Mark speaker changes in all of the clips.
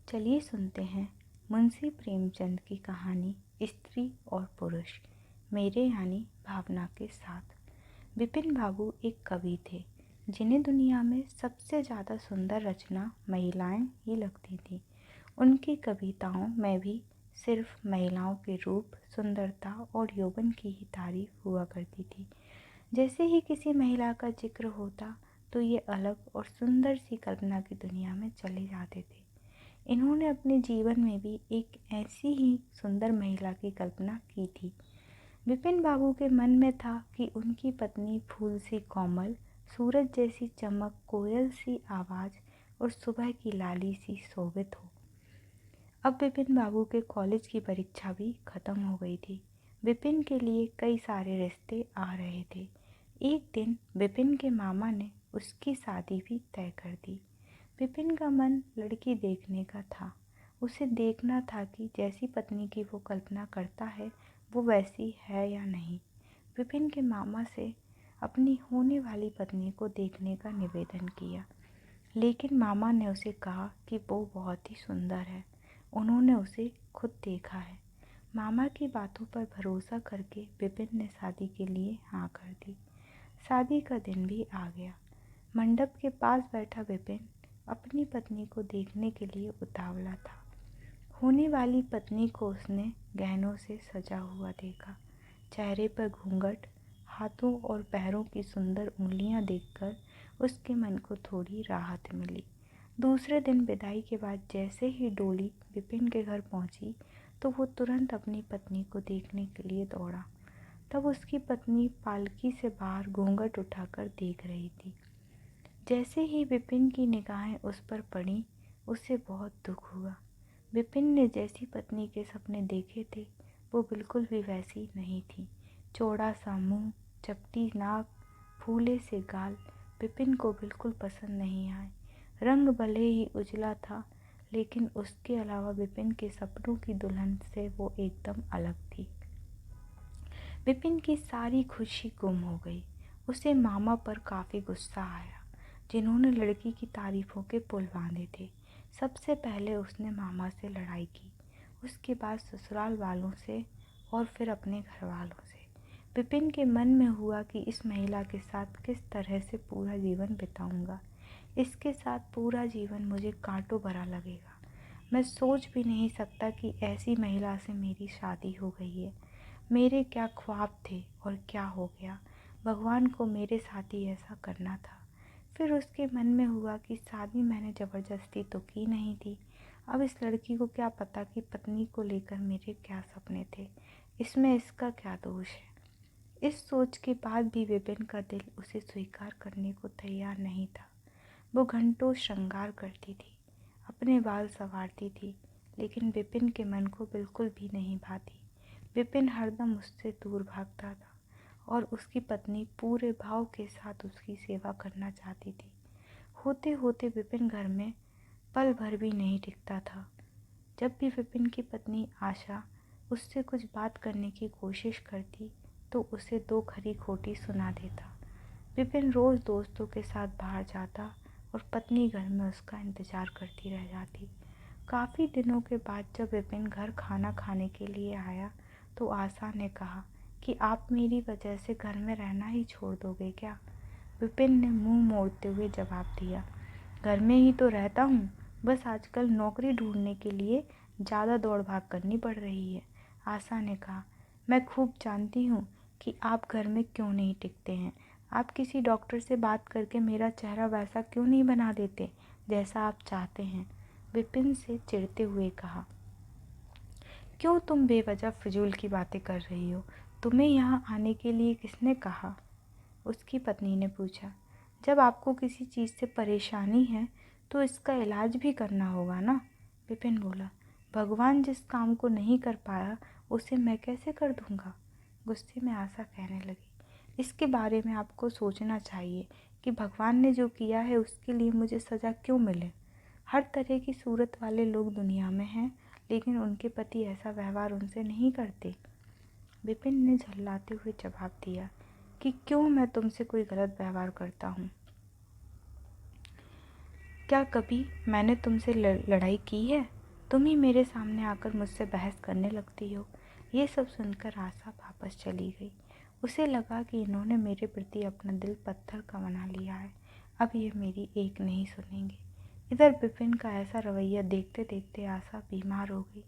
Speaker 1: चलिए सुनते हैं मुंशी प्रेमचंद की कहानी स्त्री और पुरुष, मेरे यानी भावना के साथ। विपिन बाबू एक कवि थे जिन्हें दुनिया में सबसे ज़्यादा सुंदर रचना महिलाएं ही लगती थीं। उनकी कविताओं में भी सिर्फ महिलाओं के रूप, सुंदरता और यौवन की ही तारीफ हुआ करती थी। जैसे ही किसी महिला का जिक्र होता तो ये अलग और सुंदर सी कल्पना की दुनिया में चले जाते थे। इन्होंने अपने जीवन में भी एक ऐसी ही सुंदर महिला की कल्पना की थी। विपिन बाबू के मन में था कि उनकी पत्नी फूल सी कोमल, सूरज जैसी चमक, कोयल सी आवाज़ और सुबह की लाली सी शोभित हो। अब विपिन बाबू के कॉलेज की परीक्षा भी खत्म हो गई थी। विपिन के लिए कई सारे रिश्ते आ रहे थे। एक दिन विपिन के मामा ने उसकी शादी भी तय कर दी। विपिन का मन लड़की देखने का था। उसे देखना था कि जैसी पत्नी की वो कल्पना करता है वो वैसी है या नहीं। विपिन के मामा से अपनी होने वाली पत्नी को देखने का निवेदन किया, लेकिन मामा ने उसे कहा कि वो बहुत ही सुंदर है, उन्होंने उसे खुद देखा है। मामा की बातों पर भरोसा करके विपिन ने शादी के लिए हाँ कर दी। शादी का दिन भी आ गया। मंडप के पास बैठा विपिन अपनी पत्नी को देखने के लिए उतावला था। होने वाली पत्नी को उसने गहनों से सजा हुआ देखा। चेहरे पर घूंघट, हाथों और पैरों की सुंदर उंगलियां देखकर उसके मन को थोड़ी राहत मिली। दूसरे दिन विदाई के बाद जैसे ही डोली विपिन के घर पहुंची तो वो तुरंत अपनी पत्नी को देखने के लिए दौड़ा। तब उसकी पत्नी पालकी से बाहर घूंघट उठाकर देख रही थी। जैसे ही विपिन की निगाहें उस पर पड़ीं, उसे बहुत दुख हुआ। विपिन ने जैसी पत्नी के सपने देखे थे वो बिल्कुल भी वैसी नहीं थी। चौड़ा सा मुंह, चपटी नाक, फूले से गाल विपिन को बिल्कुल पसंद नहीं आए। रंग भले ही उजला था, लेकिन उसके अलावा विपिन के सपनों की दुल्हन से वो एकदम अलग थी। विपिन की सारी खुशी गुम हो गई। उसे मामा पर काफ़ी गुस्सा आया, जिन्होंने लड़की की तारीफों के पुल बांधे थे। सबसे पहले उसने मामा से लड़ाई की, उसके बाद ससुराल वालों से और फिर अपने घर वालों से। विपिन के मन में हुआ कि इस महिला के साथ किस तरह से पूरा जीवन बिताऊंगा। इसके साथ पूरा जीवन मुझे कांटों भरा लगेगा। मैं सोच भी नहीं सकता कि ऐसी महिला से मेरी शादी हो गई है। मेरे क्या ख्वाब थे और क्या हो गया। भगवान को मेरे साथ ही ऐसा करना था। फिर उसके मन में हुआ कि शादी मैंने ज़बरदस्ती तो की नहीं थी। अब इस लड़की को क्या पता कि पत्नी को लेकर मेरे क्या सपने थे, इसमें इसका क्या दोष है। इस सोच के बाद भी विपिन का दिल उसे स्वीकार करने को तैयार नहीं था। वो घंटों श्रृंगार करती थी, अपने बाल संवारती थी, लेकिन विपिन के मन को बिल्कुल भी नहीं भाती। विपिन हरदम उससे दूर भागता था और उसकी पत्नी पूरे भाव के साथ उसकी सेवा करना चाहती थी। होते होते विपिन घर में पल भर भी नहीं टिकता था। जब भी विपिन की पत्नी आशा उससे कुछ बात करने की कोशिश करती तो उसे दो खरी खोटी सुना देता। विपिन रोज़ दोस्तों के साथ बाहर जाता और पत्नी घर में उसका इंतज़ार करती रह जाती। काफ़ी दिनों के बाद जब विपिन घर खाना खाने के लिए आया तो आशा ने कहा कि आप मेरी वजह से घर में रहना ही छोड़ दोगे क्या। विपिन ने मुंह मोड़ते हुए जवाब दिया, घर में ही तो रहता हूँ, बस आजकल नौकरी ढूंढने के लिए ज़्यादा दौड़ भाग करनी पड़ रही है। आशा ने कहा, मैं खूब जानती हूँ कि आप घर में क्यों नहीं टिकते हैं। आप किसी डॉक्टर से बात करके मेरा चेहरा वैसा क्यों नहीं बना देते जैसा आप चाहते हैं। विपिन से चिढ़ते हुए कहा, क्यों तुम बेवजह फिजूल की बातें कर रही हो। तुम्हें यहाँ आने के लिए किसने कहा। उसकी पत्नी ने पूछा, जब आपको किसी चीज़ से परेशानी है तो इसका इलाज भी करना होगा ना। विपिन बोला, भगवान जिस काम को नहीं कर पाया उसे मैं कैसे कर दूंगा। गुस्से में आशा कहने लगी, इसके बारे में आपको सोचना चाहिए कि भगवान ने जो किया है उसके लिए मुझे सज़ा क्यों मिले। हर तरह की सूरत वाले लोग दुनिया में हैं, लेकिन उनके पति ऐसा व्यवहार उनसे नहीं करते। विपिन ने झल्लाते हुए जवाब दिया कि क्यों मैं तुमसे कोई गलत व्यवहार करता हूँ। क्या कभी मैंने तुमसे लड़ाई की है। तुम ही मेरे सामने आकर मुझसे बहस करने लगती हो। ये सब सुनकर आशा वापस चली गई। उसे लगा कि इन्होंने मेरे प्रति अपना दिल पत्थर का बना लिया है। अब ये मेरी एक नहीं सुनेंगे। इधर विपिन का ऐसा रवैया देखते देखते आशा बीमार हो गई।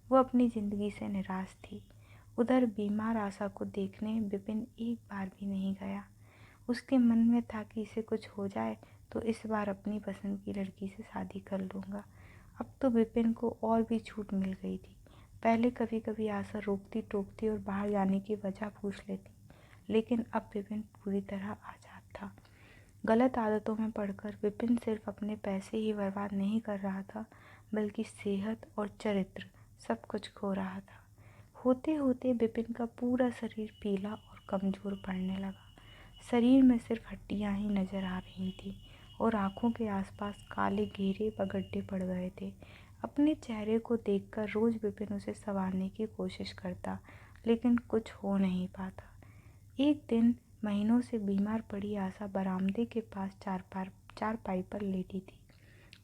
Speaker 1: वो अपनी ज़िंदगी से निराश थी। उधर बीमार आशा को देखने विपिन एक बार भी नहीं गया। उसके मन में था कि इसे कुछ हो जाए तो इस बार अपनी पसंद की लड़की से शादी कर लूँगा। अब तो विपिन को और भी छूट मिल गई थी। पहले कभी कभी आशा रोकती टोकती और बाहर जाने की वजह पूछ लेती, लेकिन अब विपिन पूरी तरह आज़ाद था। गलत आदतों में पड़कर विपिन सिर्फ अपने पैसे ही बर्बाद नहीं कर रहा था, बल्कि सेहत और चरित्र सब कुछ खो रहा था। होते होते विपिन का पूरा शरीर पीला और कमज़ोर पड़ने लगा। शरीर में सिर्फ हड्डियां ही नजर आ रही थी और आंखों के आसपास काले घेरे व गड्ढे पड़ गए थे। अपने चेहरे को देखकर रोज विपिन उसे संवारने की कोशिश करता, लेकिन कुछ हो नहीं पाता। एक दिन महीनों से बीमार पड़ी आशा बरामदे के पास चारपाई पर लेटी थी।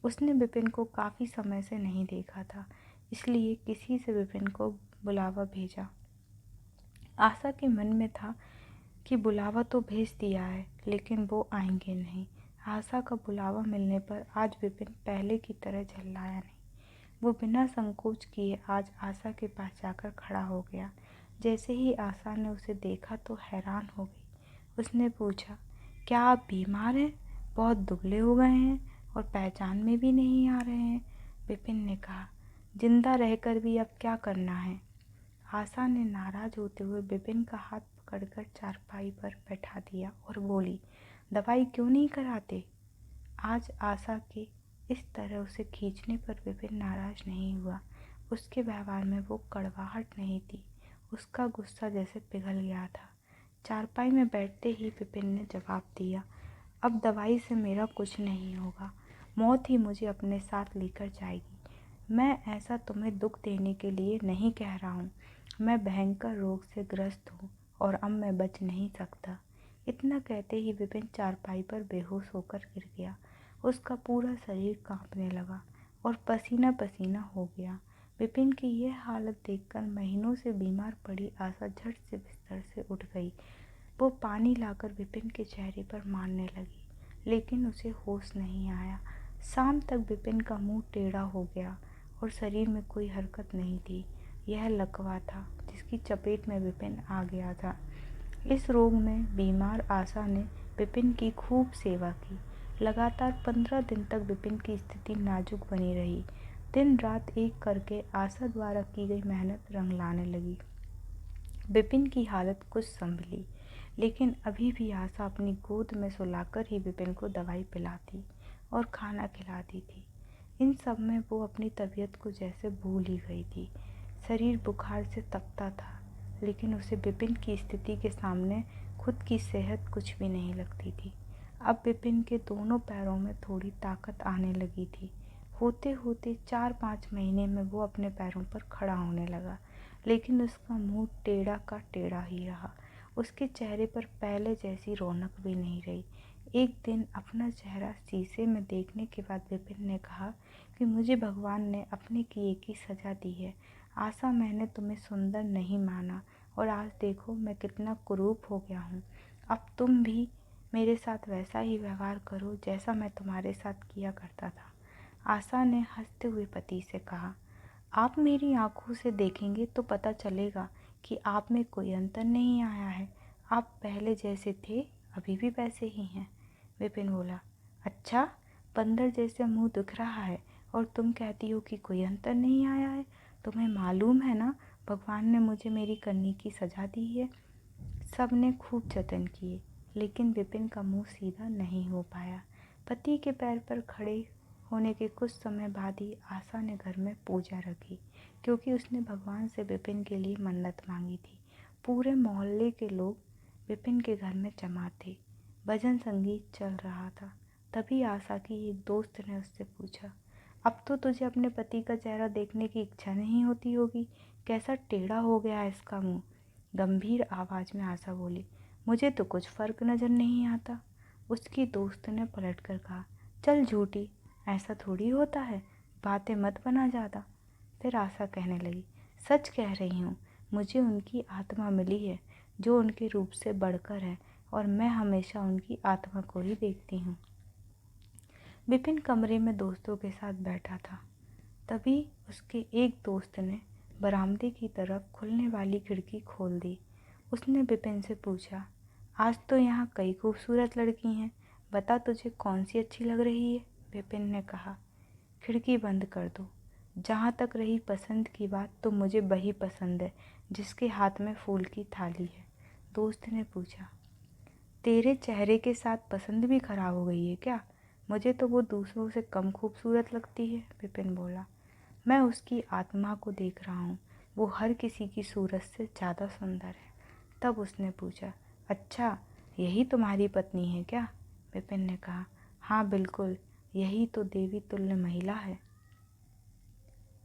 Speaker 1: उसने विपिन को काफ़ी समय से नहीं देखा था, इसलिए किसी से विपिन को बुलावा भेजा। आशा के मन में था कि बुलावा तो भेज दिया है, लेकिन वो आएंगे नहीं। आशा का बुलावा मिलने पर आज विपिन पहले की तरह झल्लाया नहीं। वो बिना संकोच किए आज आशा के पास जाकर खड़ा हो गया। जैसे ही आशा ने उसे देखा तो हैरान हो गई। उसने पूछा, क्या आप बीमार हैं? बहुत दुबले हो गए हैं और पहचान में भी नहीं आ रहे हैं। विपिन ने कहा, जिंदा रहकर भी अब क्या करना है? आशा ने नाराज होते हुए विपिन का हाथ पकड़कर चारपाई पर बैठा दिया और बोली, दवाई क्यों नहीं कराते? आज आशा के इस तरह उसे खींचने पर विपिन नाराज नहीं हुआ। उसके व्यवहार में वो कड़वाहट नहीं थी। उसका गुस्सा जैसे पिघल गया था। चारपाई में बैठते ही विपिन ने जवाब दिया, अब दवाई से मेरा कुछ नहीं होगा। मौत ही मुझे अपने साथ लेकर जाएगी। मैं ऐसा तुम्हें दुख देने के लिए नहीं कह रहा हूँ। मैं भयंकर रोग से ग्रस्त हूँ और अब मैं बच नहीं सकता। इतना कहते ही विपिन चारपाई पर बेहोश होकर गिर गया। उसका पूरा शरीर कांपने लगा और पसीना पसीना हो गया। विपिन की यह हालत देखकर महीनों से बीमार पड़ी आशा झट से बिस्तर से उठ गई। वो पानी लाकर विपिन के चेहरे पर मारने लगी, लेकिन उसे होश नहीं आया। शाम तक विपिन का मुंह टेढ़ा हो गया और शरीर में कोई हरकत नहीं थी। यह लकवा था जिसकी चपेट में विपिन आ गया था। इस रोग में बीमार आशा ने विपिन की खूब सेवा की। लगातार 15 दिन तक विपिन की स्थिति नाजुक बनी रही। दिन रात एक करके आशा द्वारा की गई मेहनत रंग लाने लगी। विपिन की हालत कुछ संभली, लेकिन अभी भी आशा अपनी गोद में सुलाकर ही विपिन को दवाई पिलाती और खाना खिलाती थी। इन सब में वो अपनी तबीयत को जैसे भूल ही गई थी। शरीर बुखार से तपता था, लेकिन उसे विपिन की स्थिति के सामने खुद की सेहत कुछ भी नहीं लगती थी। अब विपिन के दोनों पैरों में थोड़ी ताकत आने लगी थी। होते होते 4-5 महीने में वो अपने पैरों पर खड़ा होने लगा, लेकिन उसका मुंह टेढ़ा का टेढ़ा ही रहा। उसके चेहरे पर पहले जैसी रौनक भी नहीं रही। एक दिन अपना चेहरा शीशे में देखने के बाद विपिन ने कहा कि मुझे भगवान ने अपने किए की सज़ा दी है। आशा, मैंने तुम्हें सुंदर नहीं माना और आज देखो मैं कितना कुरूप हो गया हूँ। अब तुम भी मेरे साथ वैसा ही व्यवहार करो जैसा मैं तुम्हारे साथ किया करता था। आशा ने हंसते हुए पति से कहा, आप मेरी आंखों से देखेंगे तो पता चलेगा कि आप में कोई अंतर नहीं आया है। आप पहले जैसे थे अभी भी वैसे ही हैं। विपिन बोला, अच्छा, बंदर जैसे मुंह दिख रहा है और तुम कहती हो कि कोई अंतर नहीं आया है। तुम्हें मालूम है ना, भगवान ने मुझे मेरी करनी की सज़ा दी है। सब ने खूब जतन किए, लेकिन विपिन का मुंह सीधा नहीं हो पाया। पति के पैर पर खड़े होने के कुछ समय बाद ही आशा ने घर में पूजा रखी, क्योंकि उसने भगवान से विपिन के लिए मन्नत मांगी थी। पूरे मोहल्ले के लोग विपिन के घर में जमा थे। भजन संगीत चल रहा था। तभी आशा की एक दोस्त ने उससे पूछा, अब तो तुझे अपने पति का चेहरा देखने की इच्छा नहीं होती होगी, कैसा टेढ़ा हो गया है इसका मुंह। गंभीर आवाज़ में आशा बोली, मुझे तो कुछ फ़र्क नज़र नहीं आता। उसकी दोस्त ने पलट कर कहा, चल झूठी, ऐसा थोड़ी होता है, बातें मत बना ज़्यादा। फिर आशा कहने लगी, सच कह रही हूँ, मुझे उनकी आत्मा मिली है जो उनके रूप से बढ़कर है और मैं हमेशा उनकी आत्मा को ही देखती हूँ। विपिन कमरे में दोस्तों के साथ बैठा था। तभी उसके एक दोस्त ने बरामदे की तरफ खुलने वाली खिड़की खोल दी। उसने विपिन से पूछा, आज तो यहाँ कई खूबसूरत लड़की हैं, बता तुझे कौन सी अच्छी लग रही है? विपिन ने कहा, खिड़की बंद कर दो। जहाँ तक रही पसंद की बात, तो मुझे वही पसंद है जिसके हाथ में फूल की थाली है। दोस्त ने पूछा, तेरे चेहरे के साथ पसंद भी खराब हो गई है क्या? मुझे तो वो दूसरों से कम खूबसूरत लगती है। विपिन बोला, मैं उसकी आत्मा को देख रहा हूँ, वो हर किसी की सूरत से ज़्यादा सुंदर है। तब उसने पूछा, अच्छा यही तुम्हारी पत्नी है क्या? विपिन ने कहा, हाँ बिल्कुल, यही तो देवी तुल्य महिला है।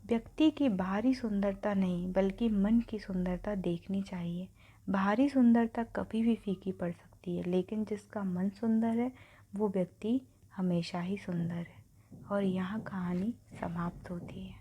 Speaker 1: व्यक्ति की बाहरी सुंदरता नहीं बल्कि मन की सुंदरता देखनी चाहिए। बाहरी सुंदरता कभी भी फीकी पड़ सकती है, लेकिन जिसका मन सुंदर है वो व्यक्ति हमेशा ही सुंदर है। और यहाँ कहानी समाप्त होती है।